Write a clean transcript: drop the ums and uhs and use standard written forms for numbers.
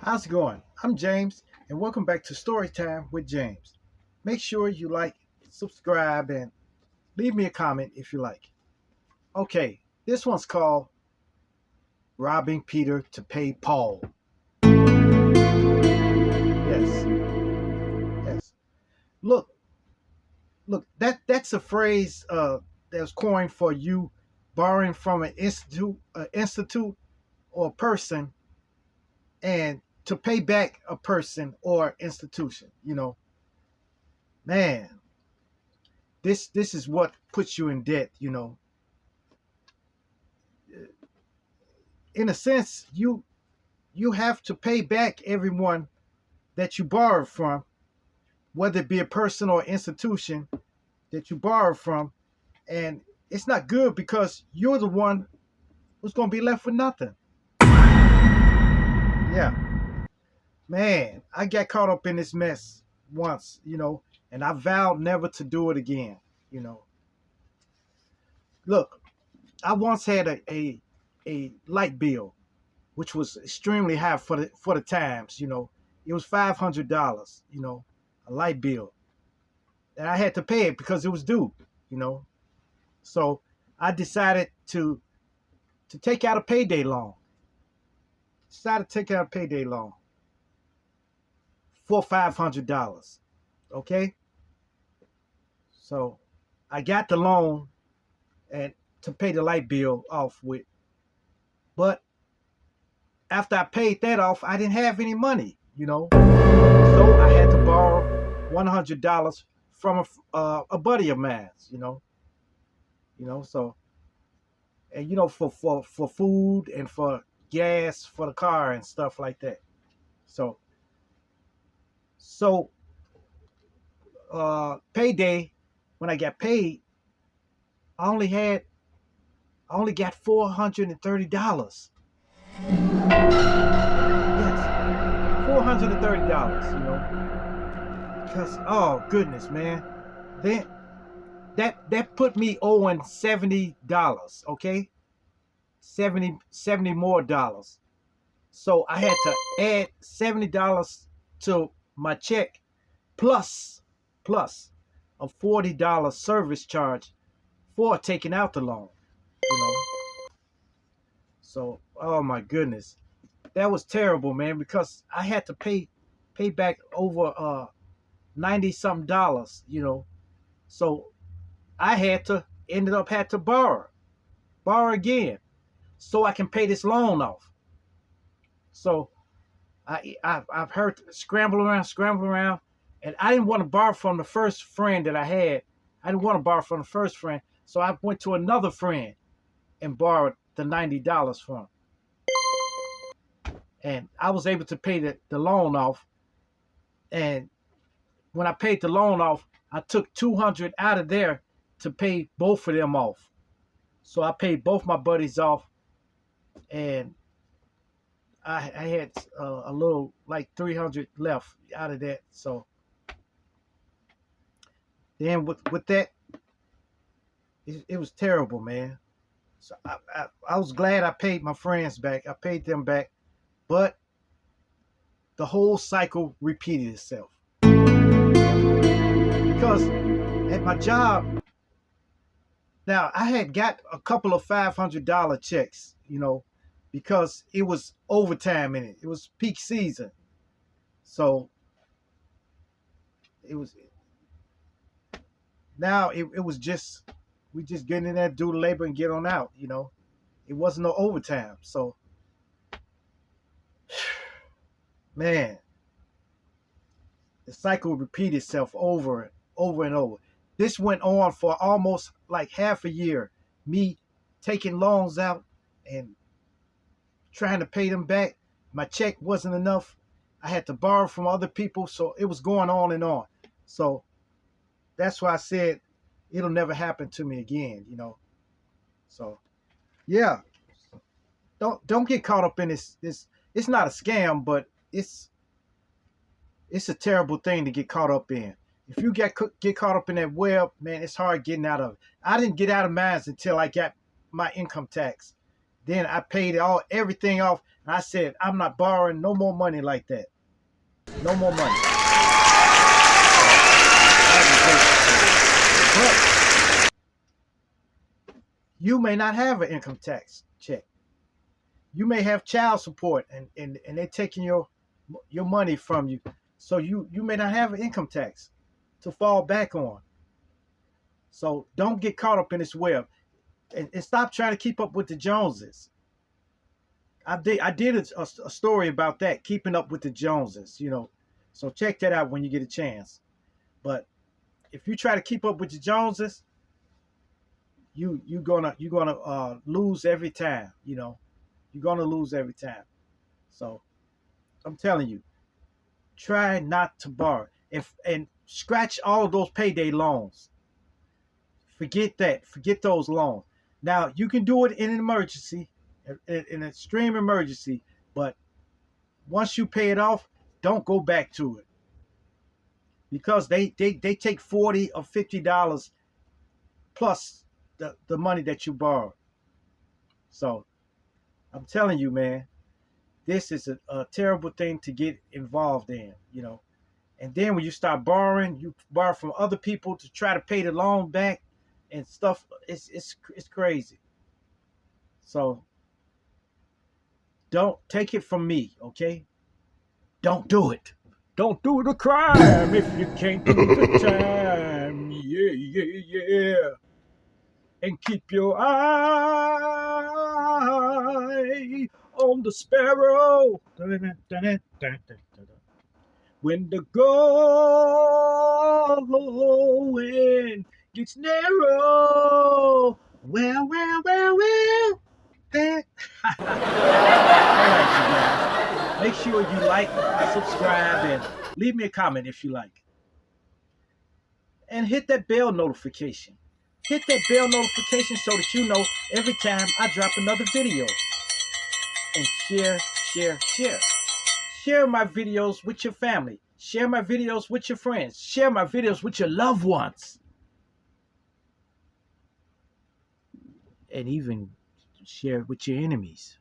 How's it going? I'm James, and welcome back to Storytime with James. Make sure you like, subscribe, and leave me a comment if you like. Okay, this one's called Robbing Peter to Pay Paul. Yes, yes. Look, look. That's a phrase that was coined for you borrowing from an institute or a person, and to pay back a person or institution. Man, this is what puts you in debt. In a sense, you have to pay back everyone that you borrowed from, whether it be a person or institution that you borrowed from. And it's not good because you're the one who's going to be left with nothing. Yeah, man, I got caught up in this mess once, and I vowed never to do it again. You know, Look, I once had a light bill which was extremely high for the times. It was $500. A light bill, and I had to pay it because it was due. You know, so I decided to take out a payday loan. Decided to take out a payday loan for $500. Okay, so I got the loan and to pay the light bill off with, but after I paid that off, I didn't have any money. So I had to borrow $100 from a buddy of mine. So, and for food and for gas for the car and stuff like that. So so payday, when I got paid, I only had I only got $430. Yes, $430. Because, oh goodness, man, then that put me owing $70. Okay, 70 more dollars. So I had to add $70 to my check, plus a $40 service charge for taking out the loan. You know. So, oh my goodness, that was terrible, man, because I had to pay back over 90 something dollars. So I had to borrow again, so I can pay this loan off. So I've heard scramble around, and I didn't want to borrow from the first friend that I had. I didn't want to borrow from the first friend, so I went to another friend and borrowed the $90 from him, and I was able to pay the loan off. And when I paid the loan off, I took 200 out of there to pay both of them off. So I paid both my buddies off, and I had a little like 300 left out of that. So then with that, it was terrible, man. So I was glad I paid my friends back. I paid them back, but the whole cycle repeated itself because at my job now I had got a couple of $500 checks, because it was overtime in it. It was peak season, so it was now it was just we just getting in there, do the labor, and get on out. It wasn't no overtime. So, man, the cycle repeated itself over and over. This went on for almost like half a year. Me taking loans out and trying to pay them back. My check wasn't enough. I had to borrow from other people. So it was going on and on. So that's why I said it'll never happen to me again. So yeah, don't get caught up in this. It's not a scam, but it's a terrible thing to get caught up in. If you get caught up in that web, man, it's hard getting out of it. I didn't get out of mine until I got my income tax, Then I paid everything off, and I said, I'm not borrowing no more money like that. No more money. But you may not have an income tax check. You may have child support, and they're taking your money from you. So you may not have an income tax to fall back on. So don't get caught up in this web, and stop trying to keep up with the Joneses. I did a story about that, keeping up with the Joneses. So check that out when you get a chance. But if you try to keep up with the Joneses, you're gonna lose every time. You're gonna lose every time. So I'm telling you, try not to borrow. And scratch all of those payday loans. Forget that. Forget those loans. Now you can do it in an emergency, in an extreme emergency, but once you pay it off, don't go back to it, because they take $40 or $50 plus the money that you borrowed. So I'm telling you, man, this is a terrible thing to get involved in. And then when you start borrowing, you borrow from other people to try to pay the loan back and stuff. It's crazy. So don't take it from me, okay? Don't do it. Don't do the crime if you can't do the time. Yeah, yeah, yeah. And keep your eye on the sparrow. When the going gets narrow. Well, well, well, well. That. All right, you guys. Make sure you like, subscribe, and leave me a comment if you like. And hit that bell notification. Hit that bell notification so that you know every time I drop another video. And share, share, share. Share my videos with your family. Share my videos with your friends. Share my videos with your loved ones. And even share it with your enemies.